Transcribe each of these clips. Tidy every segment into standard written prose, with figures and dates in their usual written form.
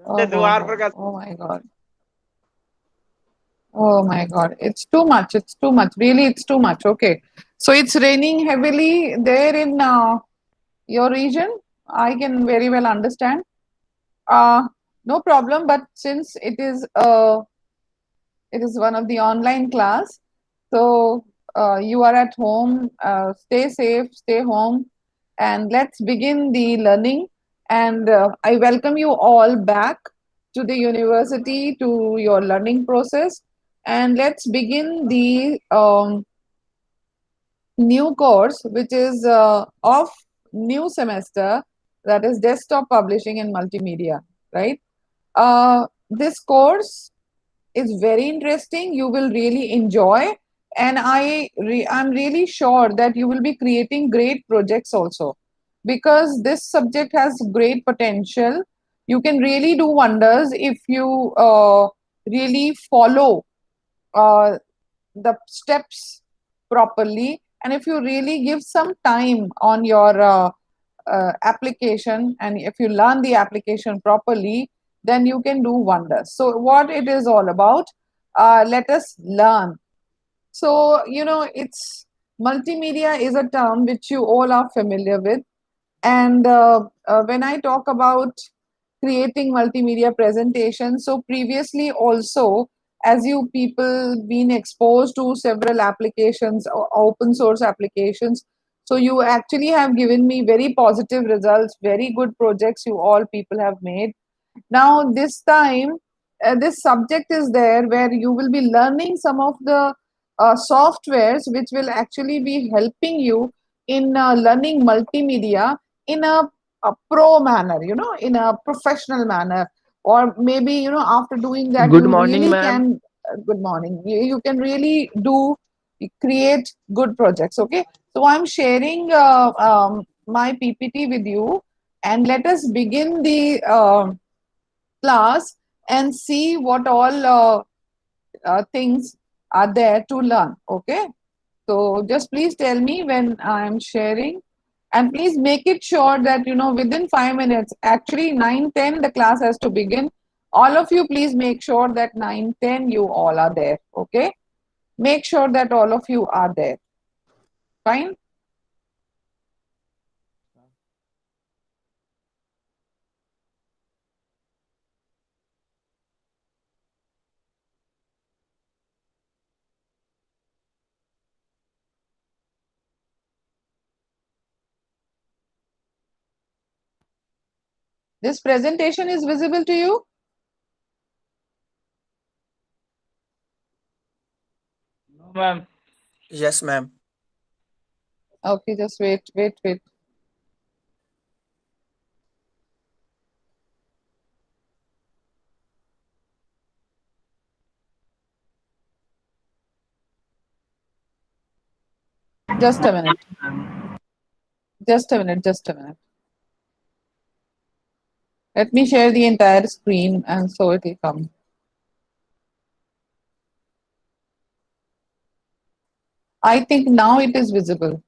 Oh, oh, oh, oh my God. Oh my God. It's too much. It's too much. Really, it's too much. Okay. So it's raining heavily there in your region. I can very well understand. Uh, no problem. But since it is one of the online class, so you are at home. Stay safe. Stay home, and let's begin the learning. And I welcome you all back to the university to your learning process. And let's begin the new course, which is of new semester, that is desktop publishing and multimedia, right? This course is very interesting. You will really enjoy, and I'm really sure that you will be creating great projects also, because this subject has great potential. You can really do wonders if you really follow uh, the steps properly, and if you really give some time on your application, and if you learn the application properly, then you can do wonders. So what it is all about, let us learn. So it's multimedia is a term which you all are familiar with. And when I talk about creating multimedia presentations, so previously also, as you people been exposed to several applications, open source applications, so you actually have given me very positive results, very good projects you all people have made. Now this time, this subject is there where you will be learning some of the softwares which will actually be helping you in learning multimedia in a pro manner, in a professional manner. Or maybe, after doing that, Good you morning, really ma'am. can, good morning, you can really do, create good projects. Okay. So I'm sharing my PPT with you, and let us begin the class and see what all things are there to learn. Okay. So just please tell me when I'm sharing, and please make it sure that within 5 minutes, actually 9:10 the class has to begin. All of you please make sure that 9:10 you all are there. Okay. Make sure that all of you are there. Fine. This presentation is visible to you. No, ma'am. Yes, ma'am. Okay, just wait. Just a minute. Just a minute. Let me share the entire screen, and so it will come. I think now it is visible.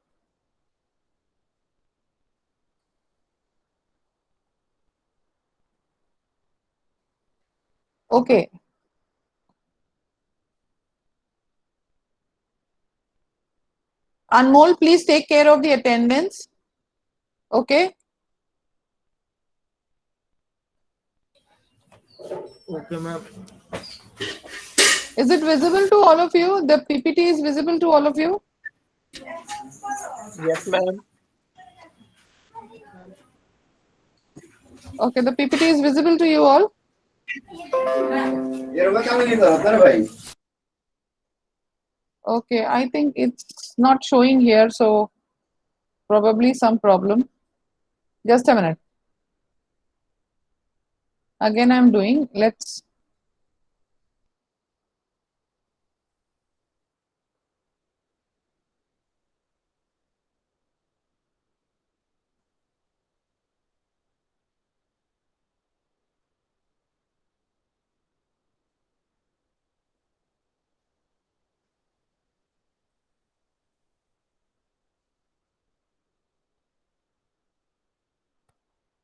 Okay. Anmol, please take care of the attendance. Okay. Okay, ma'am. Is it visible to all of you? The PPT is visible to all of you? Yes, ma'am. Okay, the PPT is visible to you all? Okay, I think it's not showing here, so probably some problem. Just a minute. Again, I'm doing. Let's.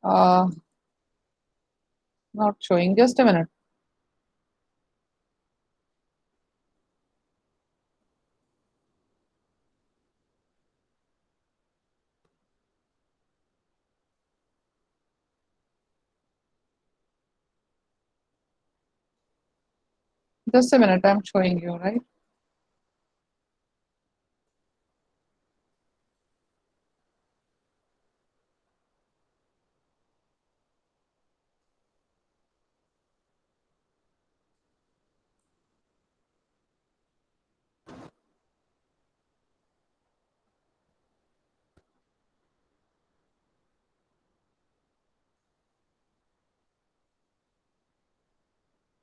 Uh, Not showing. Just a minute. Just a minute. I'm showing you, right?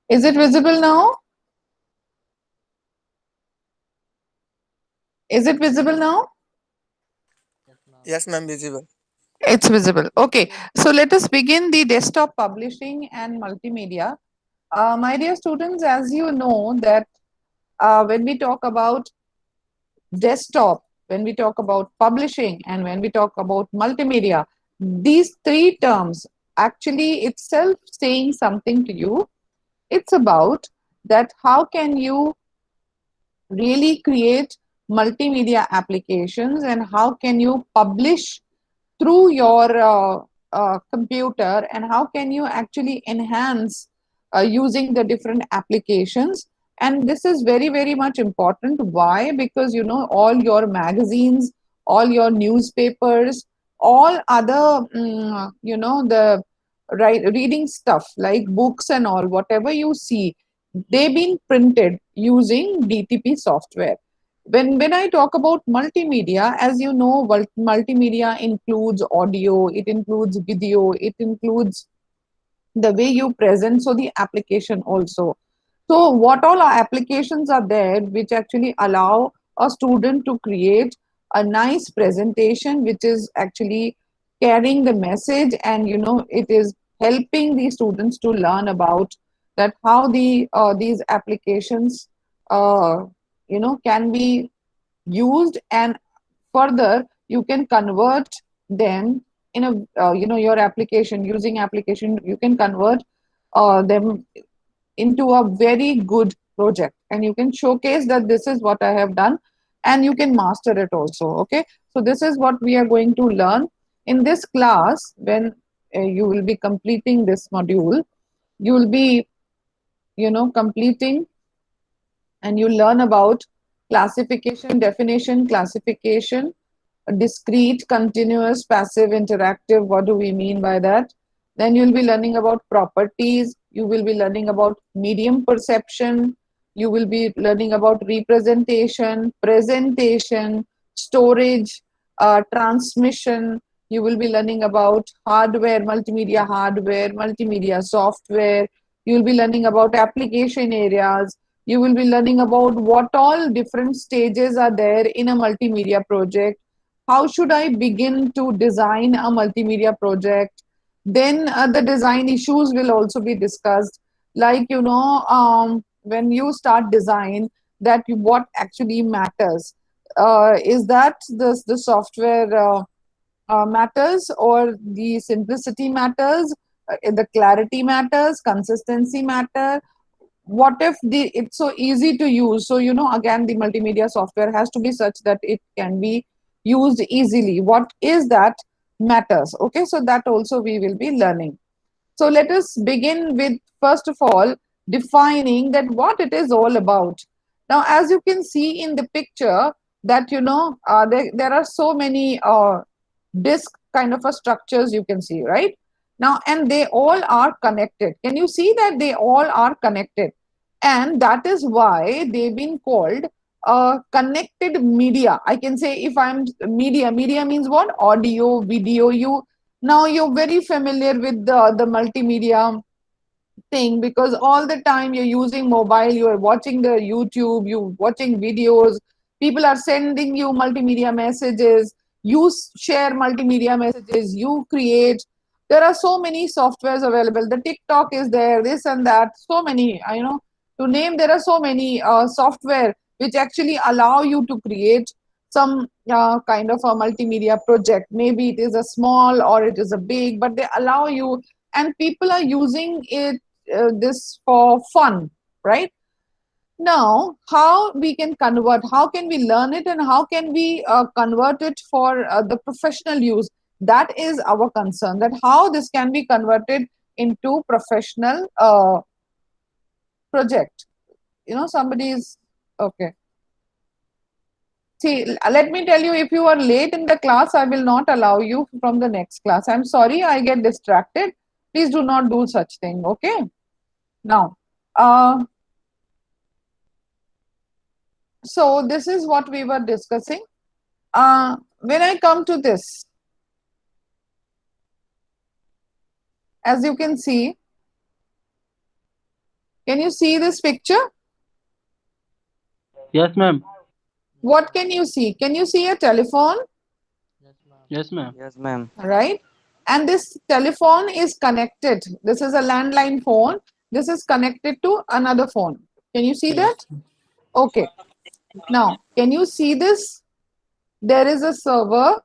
Is it visible now? Is it visible now? Yes, ma'am, visible. It's visible. Okay. So let us begin the desktop publishing and multimedia. My dear students, as you know that when we talk about desktop, when we talk about publishing, and when we talk about multimedia, these three terms actually itself saying something to you. It's about that how can you really create multimedia applications and how can you publish through your computer, and how can you actually enhance using the different applications. And this is very very much important. Why? Because all your magazines, all your newspapers, all other the reading stuff like books and all, whatever you see, they've been printed using DTP software. When I talk about multimedia, as you know, multimedia includes audio, it includes video, it includes the way you present, so the application also. So what all our applications are there which actually allow a student to create a nice presentation which is actually carrying the message, and it is helping the students to learn about that how these applications uh, can be used, and further you can convert them in a your application, using application you can convert them into a very good project, and you can showcase that this is what I have done, and you can master it also. Okay, so this is what we are going to learn in this class. When you will be completing this module, you will be completing, and you learn about classification, definition, classification, discrete, continuous, passive, interactive. What do we mean by that? Then you'll be learning about properties. You will be learning about medium perception. You will be learning about representation, presentation, storage, transmission. You will be learning about hardware, multimedia software. You will be learning about application areas. You will be learning about what all different stages are there in a multimedia project. How should I begin to design a multimedia project? Then the design issues will also be discussed, like when you start design, that what actually matters, is that the software matters, or the simplicity matters, the clarity matters, consistency matter. What if it's so easy to use? So again, the multimedia software has to be such that it can be used easily. What is that matters? Okay, so that also we will be learning. So let us begin with, first of all, defining that what it is all about. Now, as you can see in the picture, that there are so many disk kind of a structures you can see, right? Now, and they all are connected. Can you see that they all are connected? And that is why they've been called connected media. I can say, if I'm media means what? Audio, video. Now you're very familiar with the multimedia thing, because all the time you're using mobile, you're watching the YouTube, you're watching videos, people are sending you multimedia messages, you share multimedia messages, you create. There are so many softwares available. The TikTok is there, this and that, so many, to name. There are so many software which actually allow you to create some kind of a multimedia project. Maybe it is a small or it is a big, but they allow you and people are using it this for fun, right? Now, how we can convert, how can we learn it, and how can we convert it for the professional use? That is our concern, that how this can be converted into professional project. Somebody is okay. See, let me tell you, if you are late in the class, I will not allow you from the next class. I'm sorry, I get distracted. Please do not do such thing, okay? Now, so this is what we were discussing. When I come to this, as you can see this picture? Yes, ma'am. What can you see? Can you see a telephone? Yes, ma'am. Yes, ma'am. Right? And this telephone is connected. This is a landline phone. This is connected to another phone. Can you see that? Okay. Now, can you see this? There is a server.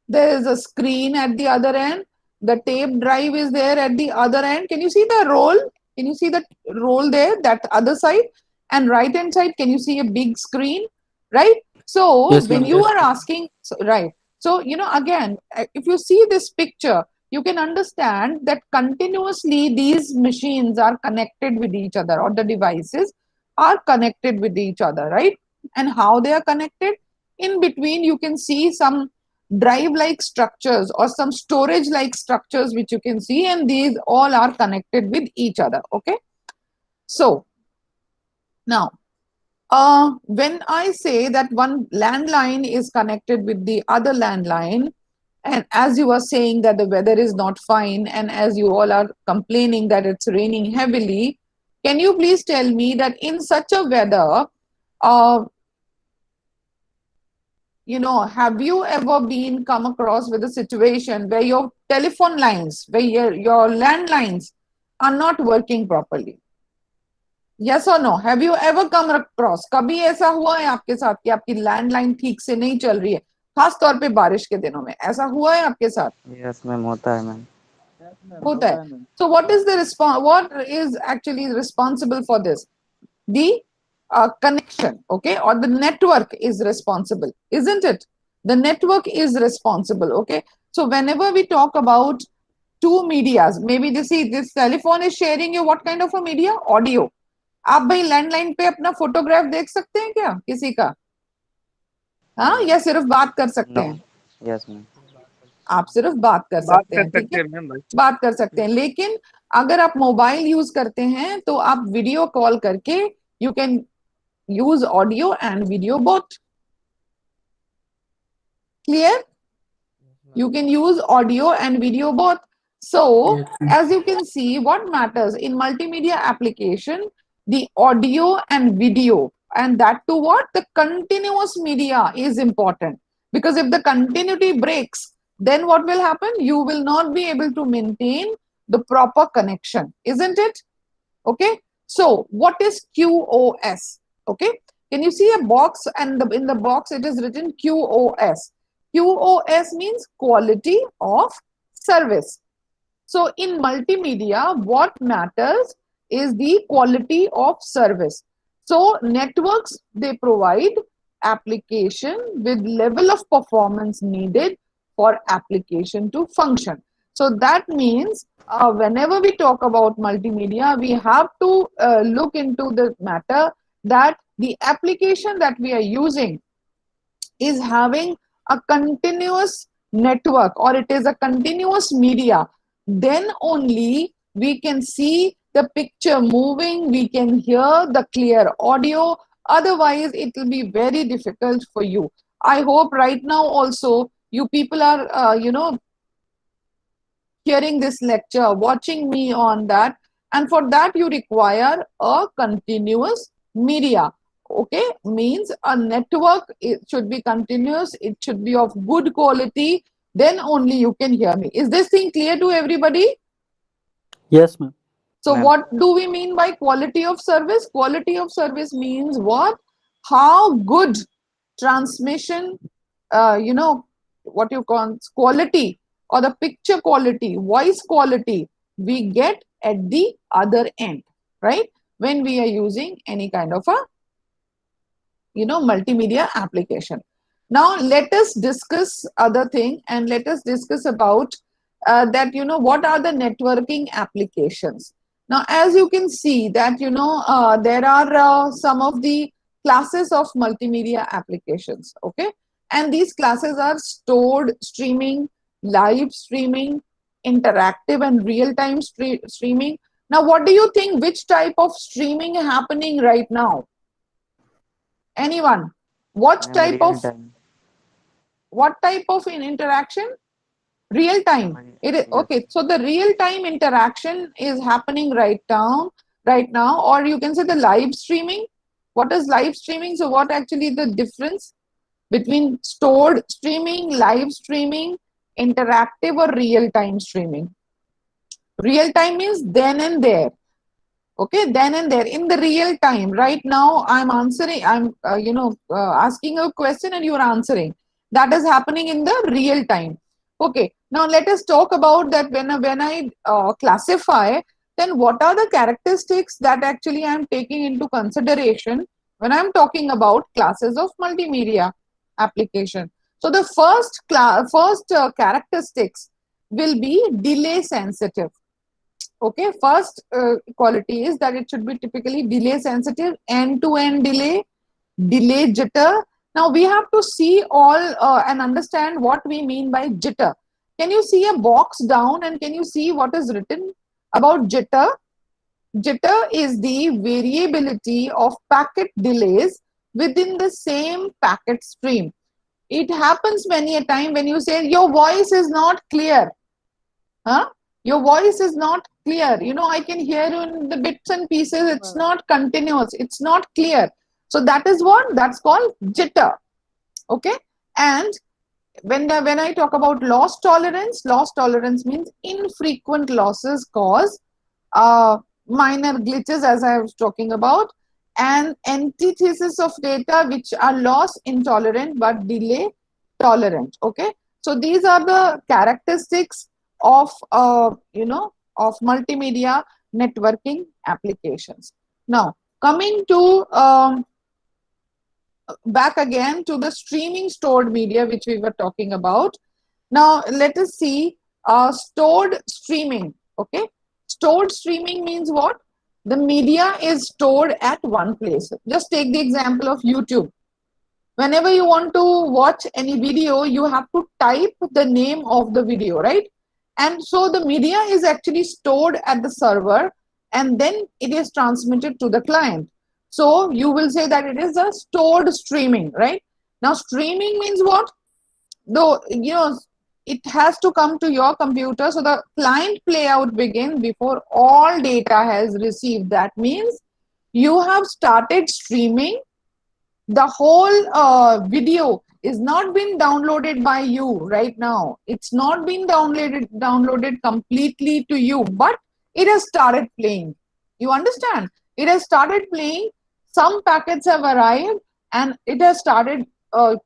There is a screen at the other end. The tape drive is there at the other end. Can you see the roll? Can you see the roll there, that other side? And right hand side, can you see a big screen? Right? So Yes, when ma'am. you are asking, right. So, again, if you see this picture, you can understand that continuously these machines are connected with each other, or the devices are connected with each other, right? And how they are connected? In between, you can see some drive like structures or some storage like structures which you can see, and these all are connected with each other. Okay, so now when I say that one landline is connected with the other landline, and as you are saying that the weather is not fine, and as you all are complaining that it's raining heavily, can you please tell me that in such a weather, uh, have you ever been come across with a situation where your telephone lines, where your landlines are not working properly? Yes or no? Have you ever come across? कभी ऐसा हुआ है आपके साथ कि आपकी landline ठीक से नहीं चल रही है, खास तौर पे बारिश के दिनों में? ऐसा हुआ है आपके साथ? Yes, ma'am. होता है मैम. Yes, ma'am. होता है. So what is the response? What is actually responsible for this? The connection, okay, or the network is responsible, isn't it? The network is responsible, okay. So whenever we talk about two medias, maybe this telephone is sharing you what kind of a media? Audio. आप भाई landline पे अपना photograph देख सकते हैं क्या किसी का? हाँ, या सिर्फ बात कर सकते No. हैं? Yes, ma'am. आप सिर्फ बात कर बात सकते कर हैं, ठीक सकते है, हैं मैम भाई. बात कर सकते हैं. लेकिन अगर आप मोबाइल यूज करते हैं तो आप वीडियो कॉल करके you can use audio and video both. Clear? You can use audio and video both. So as you can see, what matters in multimedia application, the audio and video, and that to what? The continuous media is important, because if the continuity breaks, then what will happen? You will not be able to maintain the proper connection, isn't it? Okay, so what is QoS? Okay, can you see a box, and in the box it is written QoS? QoS means quality of service. So in multimedia, what matters is the quality of service. So networks, they provide application with level of performance needed for application to function. So that means whenever we talk about multimedia, we have to look into the matter that the application that we are using is having a continuous network, or it is a continuous media. Then only we can see the picture moving, we can hear the clear audio. Otherwise it will be very difficult for you. I hope right now also you people are hearing this lecture, watching me on that, and for that you require a continuous media. Okay, means a network, it should be continuous, it should be of good quality, then only you can hear me. Is this thing clear to everybody? Yes, ma'am. So Ma'am. what do we mean by quality of service? Quality of service means what? How good transmission, what you call quality, or the picture quality, voice quality, we get at the other end, right? When we are using any kind of a multimedia application. Now let us discuss other thing, and let us discuss about that what are the networking applications. Now as you can see that there are some of the classes of multimedia applications, okay, and these classes are stored streaming, live streaming, interactive and real time streaming. Now what do you think, which type of streaming happening right now? Anyone? What Ma'am, type real of time. interaction? Real time. It is Yes. okay. So the real time interaction is happening right now, or you can say the live streaming. What is live streaming? So what actually the difference between stored streaming, live streaming, interactive or real time streaming? Real time means then and there. Okay, then and there in the real time. Right now I'm answering, I'm asking a question and you're answering. That is happening in the real time. Okay, now let us talk about that. When I classify, then what are the characteristics that actually I'm taking into consideration when I'm talking about classes of multimedia application. So the first characteristics will be delay sensitive. Okay, first quality is that it should be typically delay sensitive, end-to-end delay, delay jitter. Now we have to see all and understand what we mean by jitter. Can you see a box down and can you see what is written about jitter? Jitter is the variability of packet delays within the same packet stream. It happens many a time when you say your voice is not clear. Huh? Your voice is not clear. I can hear you in the bits and pieces. It's not continuous. It's not clear. So that is what that's called jitter. Okay. And when I talk about loss tolerance means infrequent losses cause minor glitches, as I was talking about, and antithesis of data which are loss intolerant but delay tolerant. Okay, so these are the characteristics of of multimedia networking applications. Now coming to back again to the streaming stored media which we were talking about. Now let us see stored streaming. Okay, stored streaming means what? The media is stored at one place. Just take the example of YouTube. Whenever you want to watch any video, you have to type the name of the video, right? And so the media is actually stored at the server and then it is transmitted to the client. So you will say that it is a stored streaming, right? Now streaming means what? Though it has to come to your computer, so the client playout begins before all data has received. That means you have started streaming. The whole video is not been downloaded by you right now. It's not been downloaded completely to you, but it has started playing. You understand? It has started playing. Some packets have arrived and it has started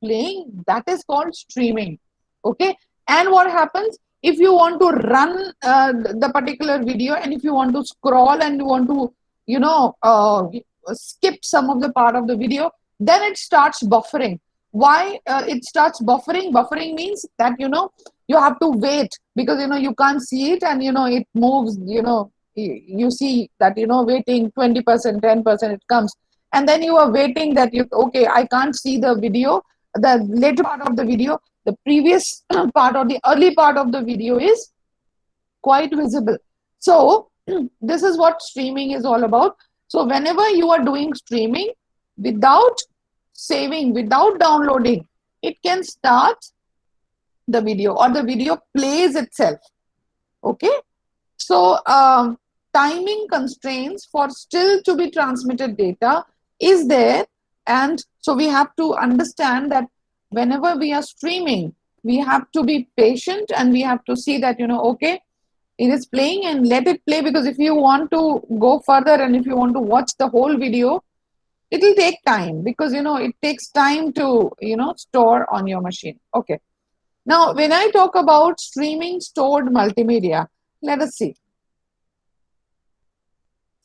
playing. That is called streaming. Okay, and what happens if you want to run the particular video, and if you want to scroll and you want to skip some of the part of the video, then it starts buffering. Why it starts buffering? Buffering means that you have to wait, because you can't see it, and it moves. You see that waiting 20%, 10% it comes, and then you are waiting that okay, I can't see the video, the later part of the video. The previous part or the early part of the video is quite visible. So this is what streaming is all about. So whenever you are doing streaming without saving, without downloading, it can start the video or the video plays itself. Okay, so timing constraints for still to be transmitted data is there, and so we have to understand that whenever we are streaming, we have to be patient and we have to see that okay, it is playing and let it play, because if you want to go further and if you want to watch the whole video, it will take time, because it takes time to store on your machine. Okay, now when I talk about streaming stored multimedia, let us see.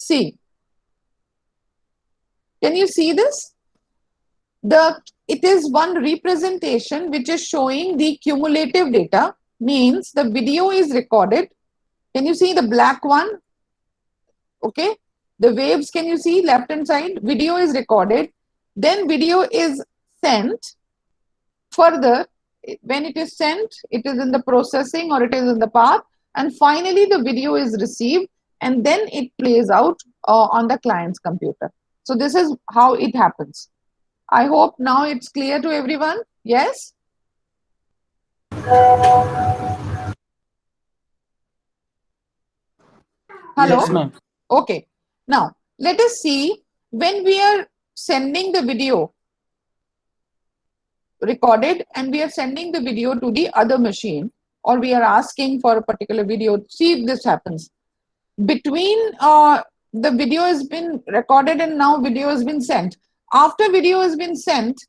See, can you see this? It is one representation which is showing the cumulative data, means the video is recorded. Can you see the black one? Okay, the waves, can you see left hand side? Video is recorded, then video is sent. Further, when it is sent, it is in the processing or it is in the path, and finally the video is received, and then it plays out on the client's computer. So this is how it happens. I hope now it's clear to everyone. Yes? Hello? Yes, ma'am. Okay. Now, let us see, when we are sending the video recorded and we are sending the video to the other machine, or we are asking for a particular video, see if this happens. Between the video has been recorded and now video has been sent. After video has been sent,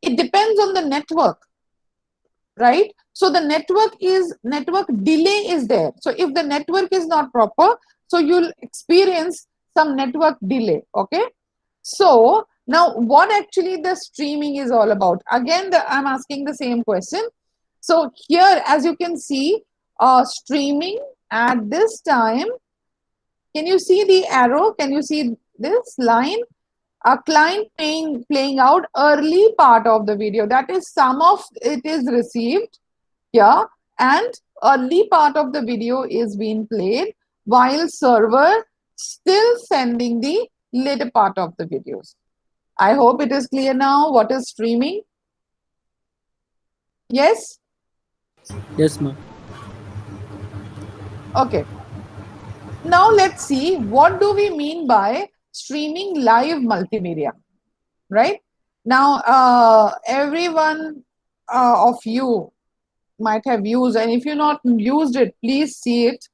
it depends on the network, right? So the network delay is there. So if the network is not proper, so you'll experience some network delay. Okay. So now what actually the streaming is all about? Again, I'm asking the same question. So here, as you can see, streaming at this time, can you see the arrow? Can you see this line? A client playing out early part of the video. That is, some of it is received here and early part of the video is being played while server still sending the later part of the videos. I hope it is clear now what is streaming. Yes? Yes, ma'am. Okay. Now let's see, what do we mean by streaming live multimedia, right? Now, everyone of you might have used, and if you not used it, please see it.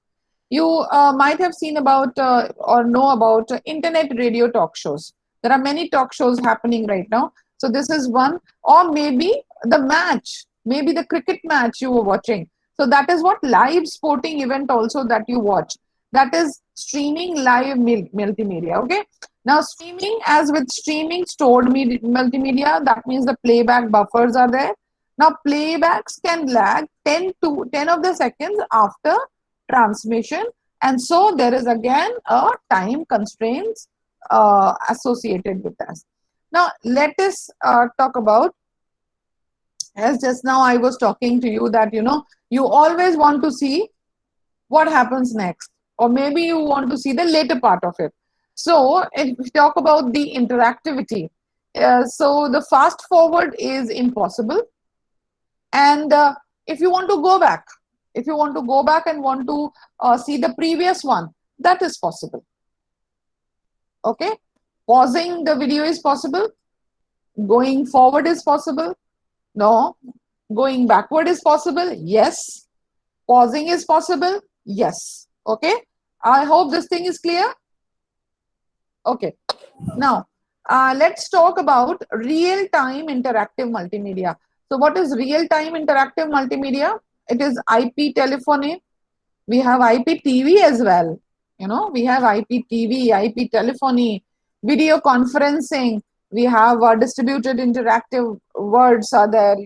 You might have seen about or know about internet radio talk shows. There are many talk shows happening right now. So this is one, or maybe the match, maybe the cricket match you were watching. So that is what live sporting event also that you watch. That is streaming live multimedia. Okay. Now streaming, as with streaming stored multimedia, that means the playback buffers are there. Now playbacks can lag 10 of the seconds after transmission, and so there is again a time constraints associated with that. Now let us talk about, as just now I was talking to you, that you always want to see what happens next, or maybe you want to see the later part of it. So if we talk about the interactivity, so the fast forward is impossible, and if you want to go back, and want to see the previous one, that is possible. Okay, pausing the video is possible, going forward is possible, no, going backward is possible, yes, pausing is possible, yes. Okay, I hope this thing is clear. Okay, now let's talk about real-time interactive multimedia. So what is real-time interactive multimedia? It is IP telephony. We have IP TV as well. We have IP TV, IP telephony, video conferencing. We have distributed interactive words are there,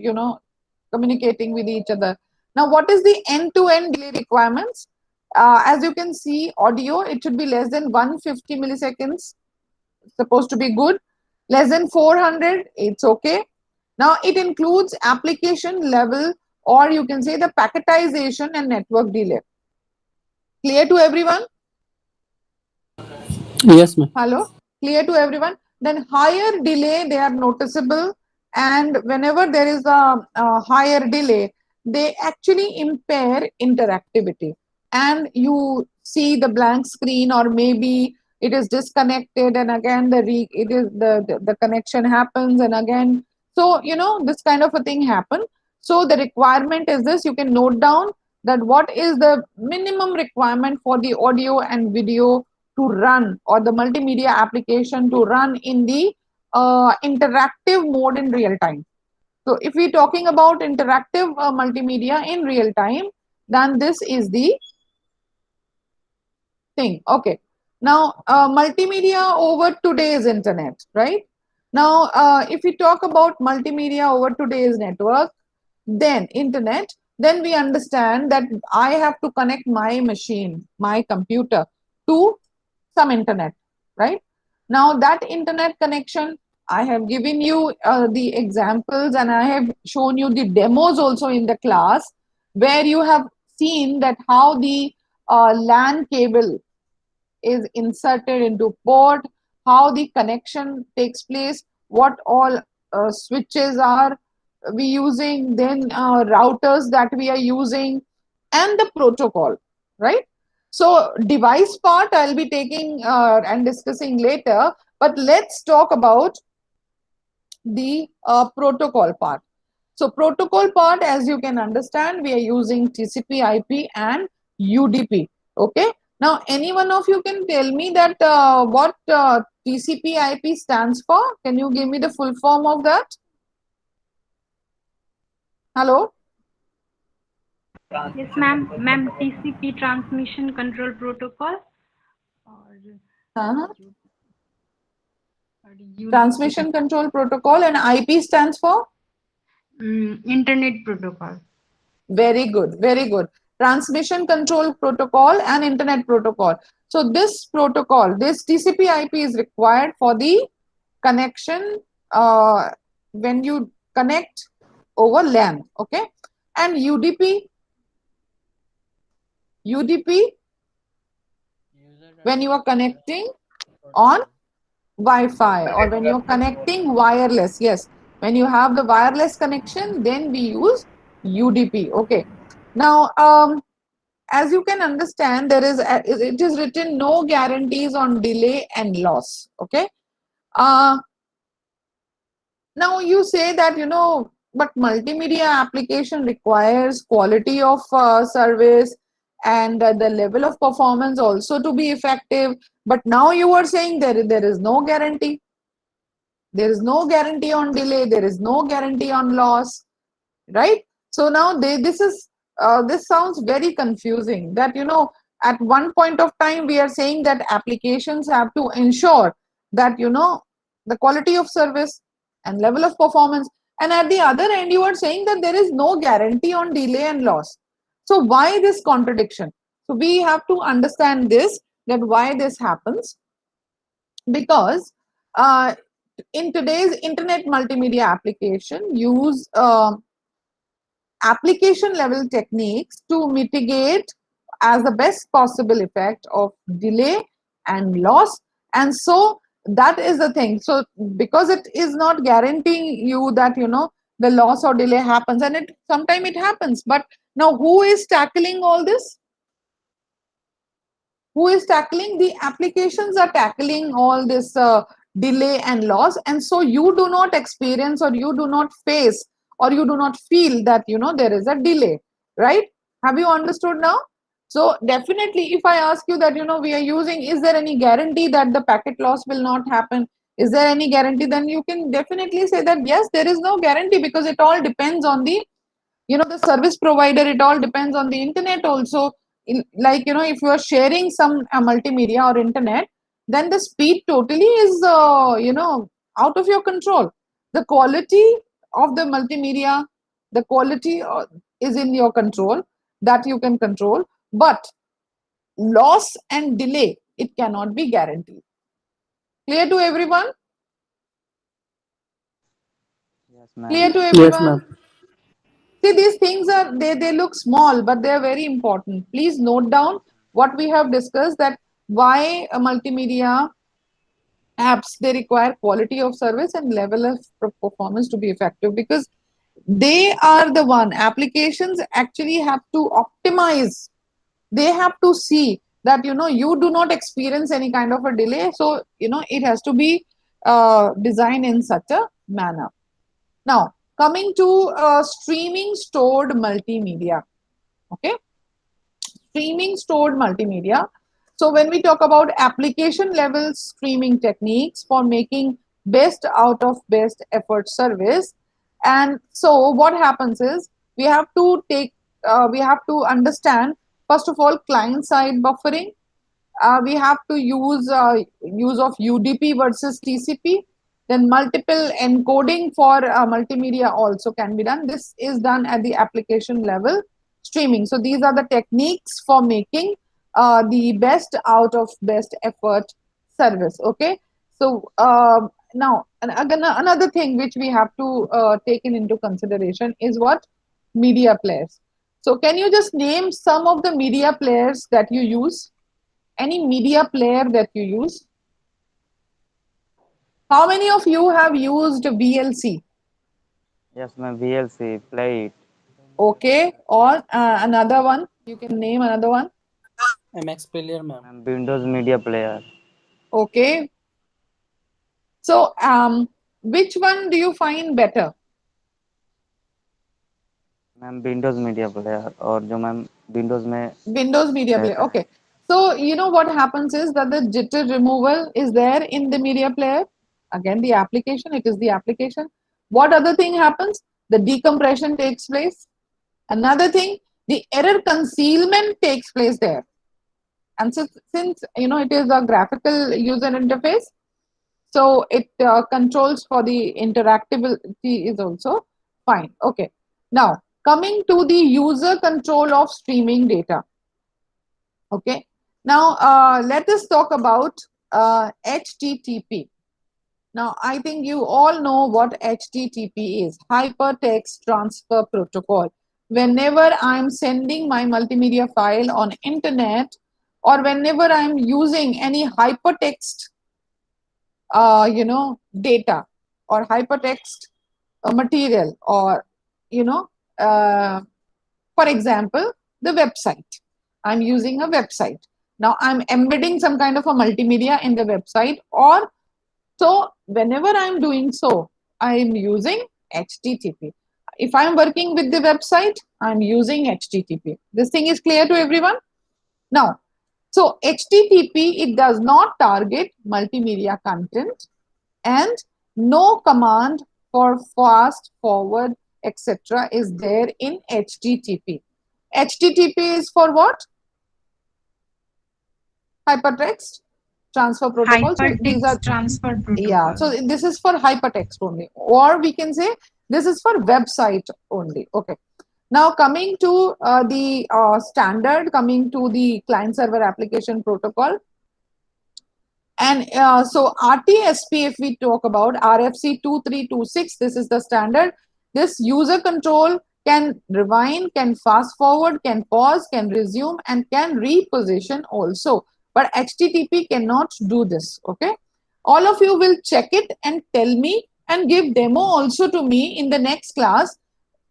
communicating with each other. Now, what is the end-to-end delay requirements? As you can see, audio, it should be less than 150 milliseconds. It's supposed to be good. Less than 400, it's okay. Now, it includes application level, or you can say the packetization and network delay. Clear to everyone? Yes, ma'am. Hello? Clear to everyone? Then higher delay, they are noticeable, and whenever there is a higher delay, they actually impair interactivity, and you see the blank screen, or maybe it is disconnected, and again the connection happens, and again, so this kind of a thing happen. So the requirement is this, you can note down that what is the minimum requirement for the audio and video to run, or the multimedia application to run in the interactive mode in real time. So if we're talking about interactive multimedia in real time, then this is the thing. Okay. Now, multimedia over today's internet, right? Now, if we talk about multimedia over today's network, then internet, then we understand that I have to connect my machine, my computer to some internet, right? Now, that internet connection, I have given you the examples and I have shown you the demos also in the class where you have seen that how the LAN cable is inserted into port, how the connection takes place, what all switches are we using, then routers that we are using, and the protocol, right? So device part I'll be taking and discussing later, but let's talk about the protocol part. So protocol part, as you can understand, we are using TCP/IP and UDP. Okay. Now, any one of you can tell me that what TCP/IP stands for? Can you give me the full form of that? Hello. Yes, ma'am. Ma'am, TCP Transmission Control Protocol or Uh-huh. UDP, Transmission control protocol, and IP stands for? Internet Protocol. Very good, very good. Transmission control protocol and internet protocol. So this protocol, this TCP/IP is required for the connection when you connect over LAN, okay? And UDP when you are connecting on Wi-Fi or when you're connecting wireless. Yes, when you have the wireless connection, then we use UDP. Okay. Now, as you can understand, it is written no guarantees on delay and loss. Okay. Uh, Now you say that, but multimedia application requires quality of service and the level of performance also to be effective. But now you are saying there is no guarantee. There is no guarantee on delay. There is no guarantee on loss, right? So now this sounds very confusing that, at one point of time we are saying that applications have to ensure that, the quality of service and level of performance, and at the other end you are saying that there is no guarantee on delay and loss. So why this contradiction? So we have to understand this, that why this happens, because in today's internet multimedia application use application level techniques to mitigate as the best possible effect of delay and loss. And so that is the thing. So because it is not guaranteeing you that, the loss or delay happens, and it sometimes it happens, but now who is tackling all this? Who is tackling? The applications are tackling all this delay and loss, and so you do not experience or you do not face or you do not feel that, there is a delay, right? Have you understood now? So definitely if I ask you that, we are using, is there any guarantee that the packet loss will not happen? Is there any guarantee? Then you can definitely say that yes, there is no guarantee, because it all depends on the, the service provider. It all depends on the internet also. Like, if you are sharing some multimedia or internet, then the speed totally is out of your control. The quality of the multimedia, the quality is in your control, that you can control, but loss and delay, it cannot be guaranteed. Clear to everyone? Yes, ma'am. Clear to Yes, everyone? ma'am. See, these things they look small, but they are very important. Please note down what we have discussed, that why a multimedia apps, they require quality of service and level of performance to be effective, because they are the one applications actually have to optimize. They have to see that, you do not experience any kind of a delay. So, it has to be designed in such a manner. Now, coming to streaming stored multimedia. Okay, streaming stored multimedia. So, when we talk about application level streaming techniques for making best out of best effort service, and so what happens is we have to understand first of all client side buffering, We have to use of UDP versus TCP. Then multiple encoding for multimedia also can be done. This is done at the application level streaming. So these are the techniques for making the best out of best effort service. Okay. So now again, another thing which we have to take into consideration is what? Media players. So can you just name some of the media players that you use? Any media player that you use? How many of you have used VLC? Yes, ma'am. VLC, play it. Okay, or another one? You can name another one. MX Player, ma'am. Ma'am, Windows Media Player. Okay. So, which one do you find better? Ma'am Windows media player और जो ma'am Windows में Windows Media Player. रहता है Okay. So, you know what happens is that the jitter removal is there in the media player. Again, the application, it is the application. What other thing happens? The decompression takes place. Another thing, the error concealment takes place there. And since you know it is a graphical user interface, so it controls for the interactivity is also fine. Okay. Now, coming to the user control of streaming data. Okay. Now, let us talk about HTTP. Now, I think you all know what HTTP is, Hypertext Transfer Protocol. Whenever I'm sending my multimedia file on internet, or whenever I'm using any hypertext, data or hypertext material, or, for example, the website. I'm using a website. Now I'm embedding some kind of a multimedia in the website, or so whenever I'm doing so, I'm using HTTP. If I'm working with the website, I'm using HTTP. This thing is clear to everyone? Now, so HTTP, it does not target multimedia content, and no command for fast forward, etc. is there in HTTP. HTTP is for what? Hypertext transfer protocol. So these are, Hypertext transfer yeah, protocol. so this is for hypertext only, or we can say this is for website only. Okay. Now coming to the standard, coming to the client server application protocol. And so RTSP, if we talk about RFC 2326, this is the standard. This user control can rewind, can fast forward, can pause, can resume, and can reposition also. But HTTP cannot do this. Okay. All of you will check it and tell me and give demo also to me in the next class.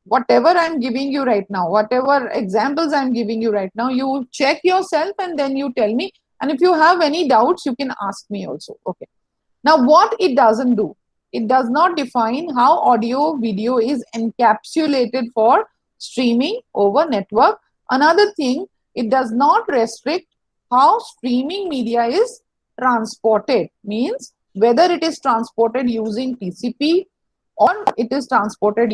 Whatever I'm giving you right now, whatever examples I'm giving you right now, you check yourself and then you tell me. And if you have any doubts, you can ask me also. Okay. Now, what it doesn't do, it does not define how audio video is encapsulated for streaming over network. Another thing, it does not restrict how streaming media is transported, means whether it is transported using TCP or it is transported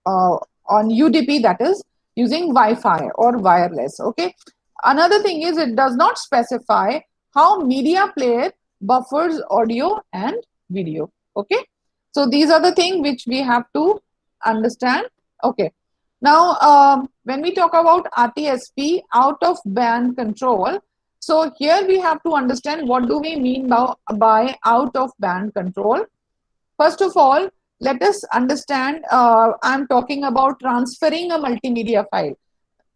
on UDP, that is using Wi-Fi or wireless. Okay. Another thing is it does not specify how media player buffers audio and video. Okay. So these are the things which we have to understand. Okay. Now, when we talk about RTSP, out of band control, so here we have to understand what do we mean by out of band control. First of all, let us understand, I'm talking about transferring a multimedia file.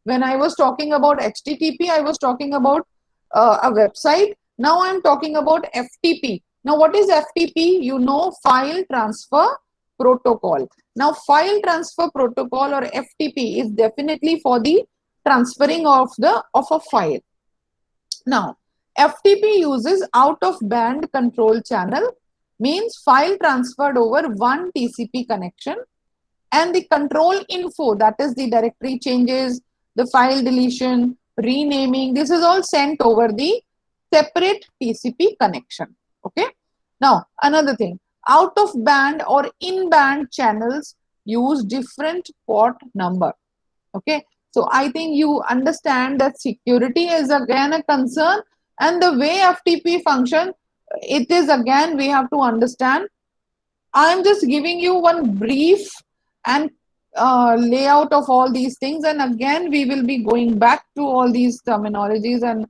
When I was talking about HTTP, I was talking about a website. Now I'm talking about FTP. Now what is FTP? You know, file transfer protocol. Now file transfer protocol or FTP is definitely for the transferring of a file. Now FTP uses out of band control channel, means file transferred over one TCP connection, and the control info, that is the directory changes, the file deletion, renaming, this is all sent over the separate TCP connection. Okay. Now another thing, out of band or in band channels use different port number. Okay. So I think you understand that security is again a concern, and the way FTP function, it is again we have to understand. I'm just giving you one brief and layout of all these things, and again we will be going back to all these terminologies and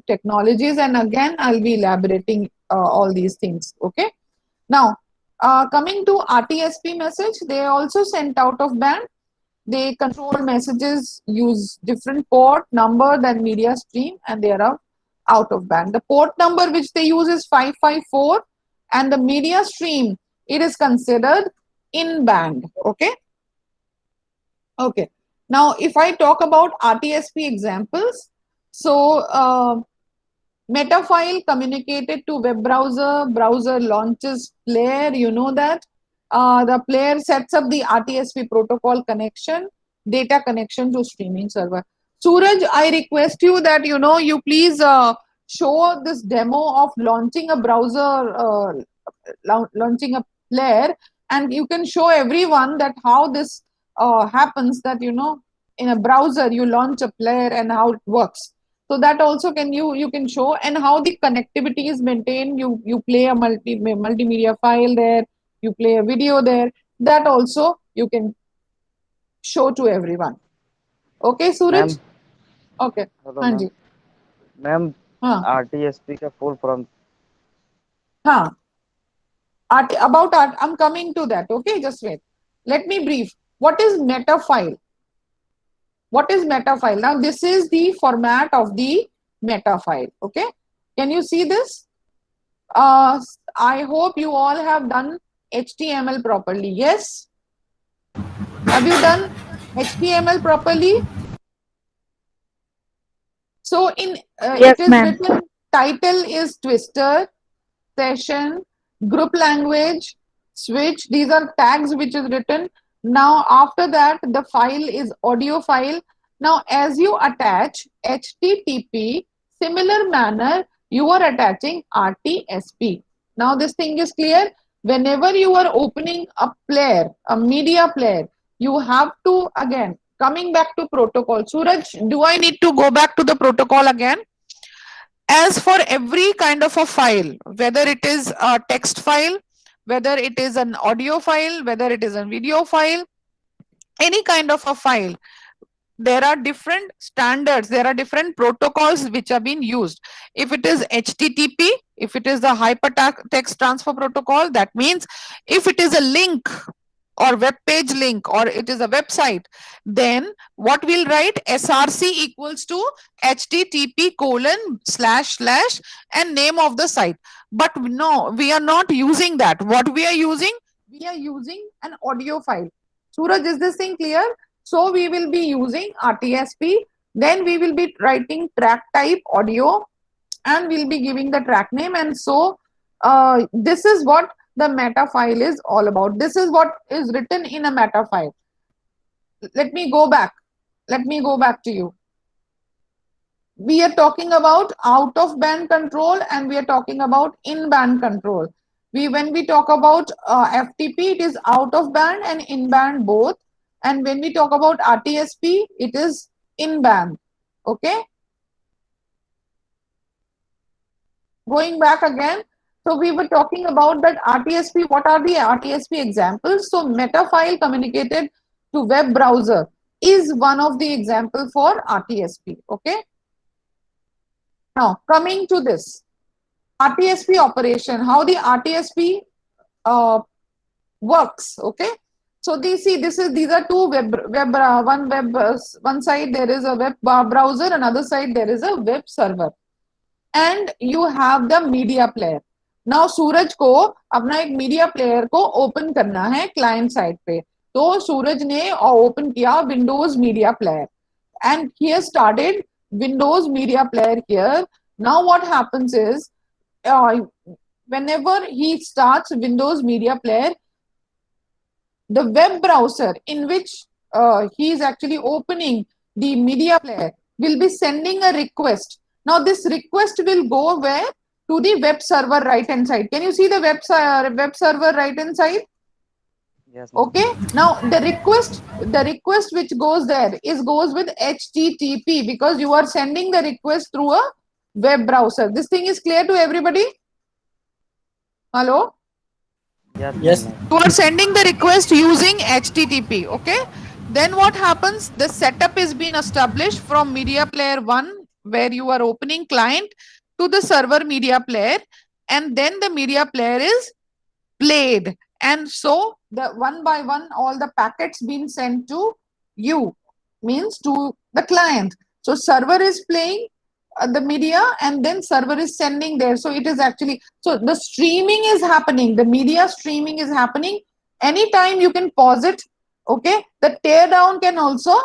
technologies, and again I'll be elaborating all these things. Okay. Now, coming to RTSP message, they also sent out of band. They control messages, use different port number than media stream, and they are out of band. The port number which they use is 554, and the media stream, it is considered in band. Okay. Okay. Now, if I talk about RTSP examples, so meta file communicated to web browser, browser launches player, you know that. The player sets up the RTSP protocol connection, data connection to streaming server. Suraj, I request you that you please show this demo of launching a browser, launching a player, and you can show everyone that how this happens, that in a browser you launch a player and how it works. So that also you can show, and how the connectivity is maintained. You play a multimedia file there, you play a video there, that also you can show to everyone. Okay, Suraj? Ma'am Okay. Hello हाँ ma'am जी. Ma'am हाँ. आरटीएसपी का full form हाँ. I'm coming to that. Okay, just wait. Let me brief. What is meta file? What is meta file? Now, this is the format of the meta file. Okay. Can you see this? I hope you all have done HTML properly. Yes? Have you done HTML properly? So in Yes, it is ma'am. written, title is twister, session, group language, switch. These are tags which is written. Now after that, the file is audio file. Now as you attach HTTP, similar manner you are attaching RTSP. Now this thing is clear. Whenever you are opening a player, a media player, you have to, again, coming back to protocol. Suraj, do I need to go back to the protocol again? As for every kind of a file, whether it is a text file, whether it is an audio file, whether it is a video file, any kind of a file, there are different standards, there are different protocols which are being used. If it is HTTP, if it is the hypertext transfer protocol, that means if it is a link or web page link, or it is a website, then what we'll write, src equals to http:// and name of the site. But no, we are not using that. What we are using an audio file. Suraj, is this thing clear? So we will be using RTSP, then we will be writing track type audio, and we'll be giving the track name. And so this is what the meta file is all about. This is what is written in a meta file. Let me go back to you. We are talking about out of band control, and we are talking about in band control. When we talk about FTP, it is out of band and in band both, and when we talk about RTSP, it is in band. Okay, going back again. So we were talking about that RTSP. What are the RTSP examples? So meta file communicated to web browser is one of the example for RTSP. Okay. Now coming to this RTSP operation, how the RTSP works. Okay. So these are two one side there is a web browser, another side there is a web server, and you have the media player. Now सूरज को अपना एक media player को open करना है client side पे, तो सूरज ने open किया Windows media player, and he has started Windows Media Player here. Now what happens is, whenever he starts Windows Media Player, the web browser in which he is actually opening the media player will be sending a request. Now this request will go where? To the web server right hand side. Can you see the web server right hand side? Yes, ma'am. Okay, now the request which goes there goes with HTTP, because you are sending the request through a web browser. This thing is clear to everybody? Hello? Yes, ma'am. Yes. You are sending the request using HTTP. Okay, then what happens? The setup is being established from media player 1, where you are opening client, to the server media player, and then the media player is played, and so the one by one all the packets being sent to you, means to the client. So server is playing the media, and then server is sending there. So it is actually, so the streaming is happening, the media streaming is happening. Anytime you can pause it. Okay, the tear down can also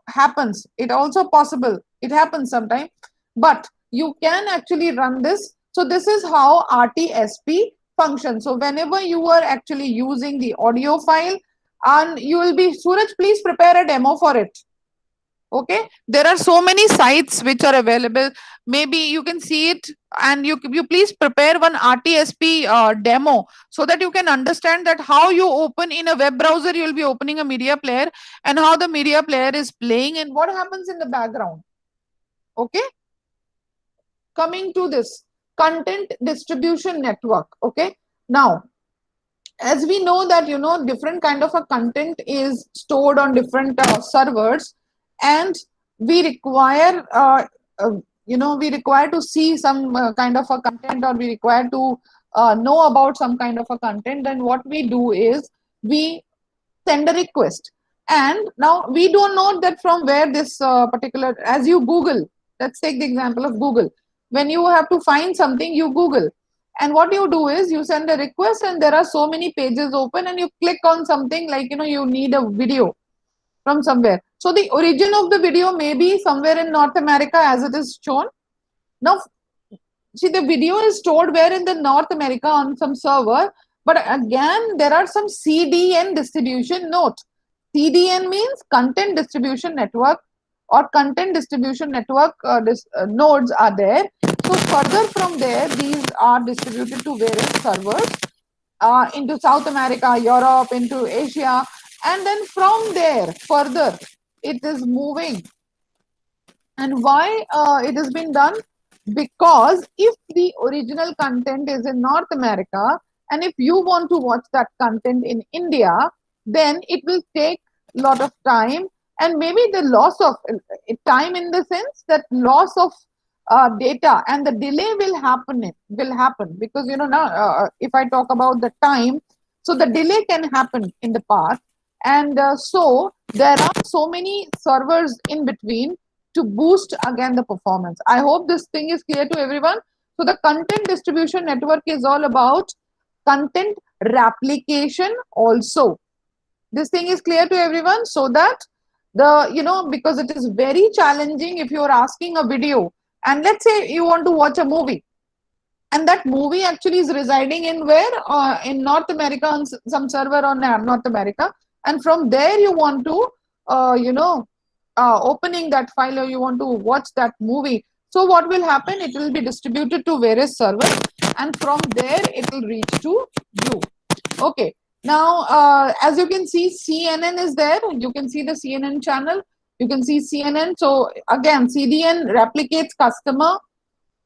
happens, it also possible, it happens sometime, but you can actually run this. So this is how RTSP functions. So whenever you are actually using the audio file, and you will be, Suraj, please prepare a demo for it. Okay, there are so many sites which are available, maybe you can see it, and you please prepare one RTSP demo, so that you can understand that how you open in a web browser, you will be opening a media player, and how the media player is playing and what happens in the background. Okay, coming to this content distribution network. Okay, now as we know that different kind of a content is stored on different servers, and we require we require to see some kind of a content, or we require to know about some kind of a content. Then what we do is we send a request, and now we don't know that from where this particular, as you Google, let's take the example of Google. When you have to find something, you Google, and what you do is you send a request, and there are so many pages open, and you click on something like you need a video from somewhere. So the origin of the video may be somewhere in North America, as it is shown. Now see, the video is stored where in the North America on some server, but again there are some CDN distribution. Note, CDN means content distribution network, or content distribution network nodes are there. So further from there, these are distributed to various servers into South America, Europe, into Asia, and then from there further it is moving. And why it has been done? Because if the original content is in North America, and if you want to watch that content in India, then it will take a lot of time, and maybe the loss of time, in the sense that loss of data, and the delay will happen because now if I talk about the time, so the delay can happen in the past, and so there are so many servers in between to boost again the performance. I hope this thing is clear to everyone. So the content distribution network is all about content replication also. This thing is clear to everyone, so that because it is very challenging if you are asking a video, and let's say you want to watch a movie, and that movie actually is residing in where in North America, on some server on North America, and from there you want to opening that file, or you want to watch that movie. So what will happen? It will be distributed to various servers, and from there it will reach to you. Okay, now as you can see, CNN is there. You can see the CNN channel, you can see CNN. So again, CDN replicates customer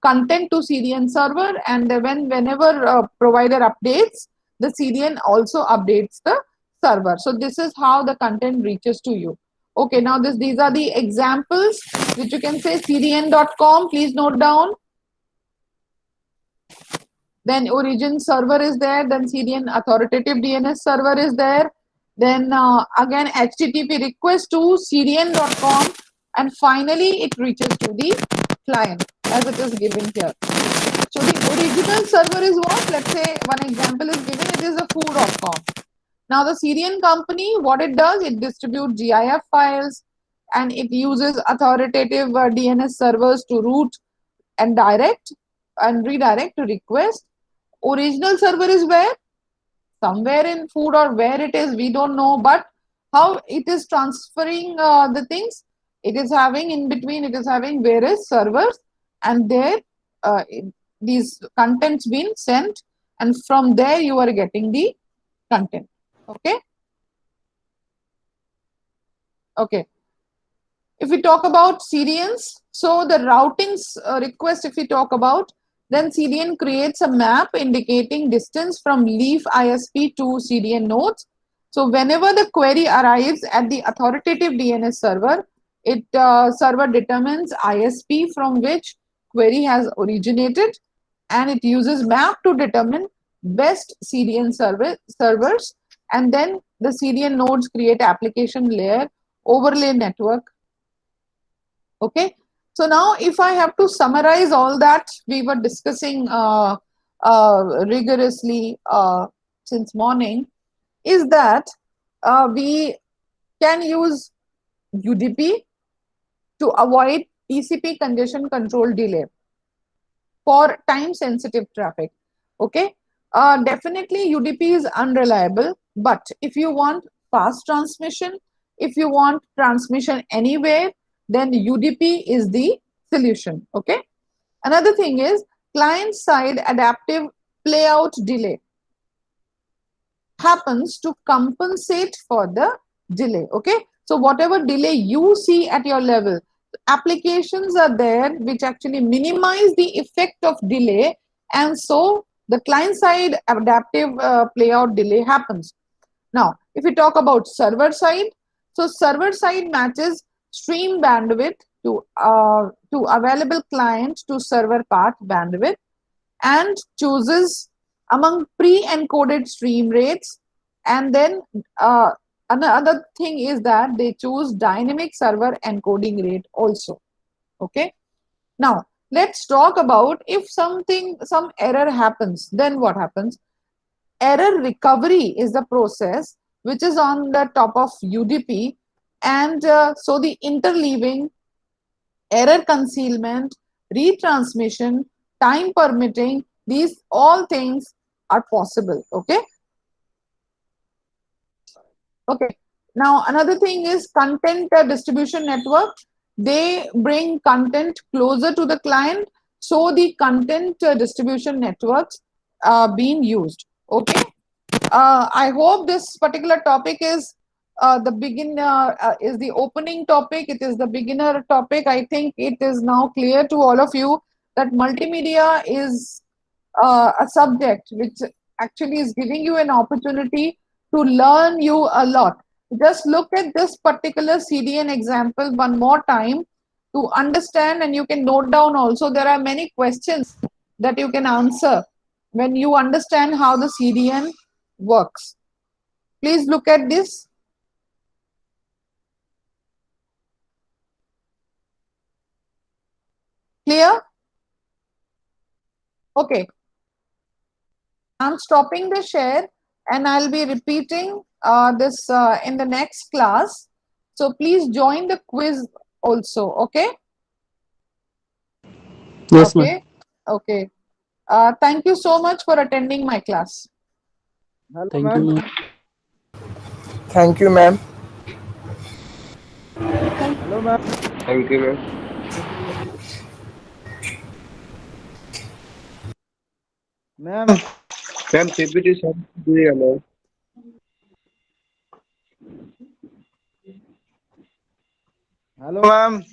content to CDN server, and whenever provider updates, the CDN also updates the server. So this is how the content reaches to you. Okay, now these are the examples which you can say. CDN.com, please note down. Then origin server is there, then CDN authoritative DNS server is there, then again HTTP request to CDN.com, and finally it reaches to the client as it is given here. So the original server is what? Let's say one example is given, it is a foo.com. Now the CDN company, what it does, it distributes GIF files, and it uses authoritative DNS servers to route and direct and redirect to request. Original server is where? Somewhere in food, or where it is, we don't know, but how it is transferring the things, it is having in between, it is having various servers, and there these contents being sent, and from there you are getting the content. Okay, Okay. If we talk about CDNs, so the routing request, if we talk about, then CDN creates a map indicating distance from leaf ISP to CDN nodes. So whenever the query arrives at the authoritative DNS server, it server determines ISP from which query has originated, and it uses map to determine best CDN servers, and then the CDN nodes create application layer overlay network. Okay, so now if I have to summarize all that we were discussing rigorously since morning, is that we can use UDP to avoid TCP congestion control delay for time sensitive traffic. Okay, definitely UDP is unreliable, but if you want fast transmission, if you want transmission anywhere, then UDP is the solution. Okay, another thing is client side adaptive playout delay happens to compensate for the delay. Okay, so whatever delay you see at your level, applications are there which actually minimize the effect of delay, and so the client side adaptive playout delay happens. Now if we talk about server side, so server side matches stream bandwidth to available client to server path bandwidth, and chooses among pre-encoded stream rates, and then another thing is that they choose dynamic server encoding rate also. Okay, now let's talk about if some error happens, then what happens. Error recovery is the process which is on the top of UDP, and so the interleaving, error concealment, retransmission, time permitting, these all things are possible. Okay. Okay. Now another thing is content distribution network. They bring content closer to the client, so the content distribution networks are being used. Okay. I hope this particular topic is the opening topic. It is the beginner topic. I think it is now clear to all of you that multimedia is a subject which actually is giving you an opportunity to learn you a lot. Just look at this particular CDN example one more time to understand, and you can note down also. There are many questions that you can answer when you understand how the CDN works. Please look at this. Clear? Okay. I'm stopping the share and I'll be repeating this in the next class. So please join the quiz also. Okay? Yes, ma'am. Okay. Okay. Thank you so much for attending my class. Hello, Thank you, ma'am. ma'am. Thank you, ma'am. Thank Hello, ma'am. Thank you, ma'am. Ma'am. Ma'am, PPT is clear, ma'am. Hello, ma'am.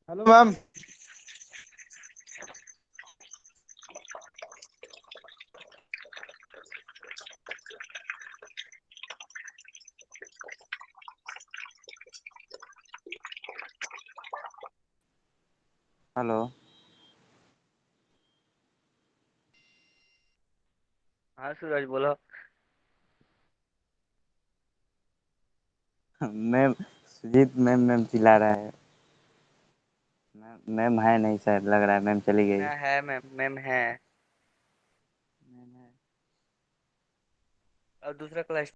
Hello, ma'am. Hello. हाँ सूरज बोलो। Ma'am Sujit ma'am चिल्ला रहा है। Ma'am है नहीं शायद, लग रहा है मैम चली गई। है मैम है। मैम है। और दूसरा क्लास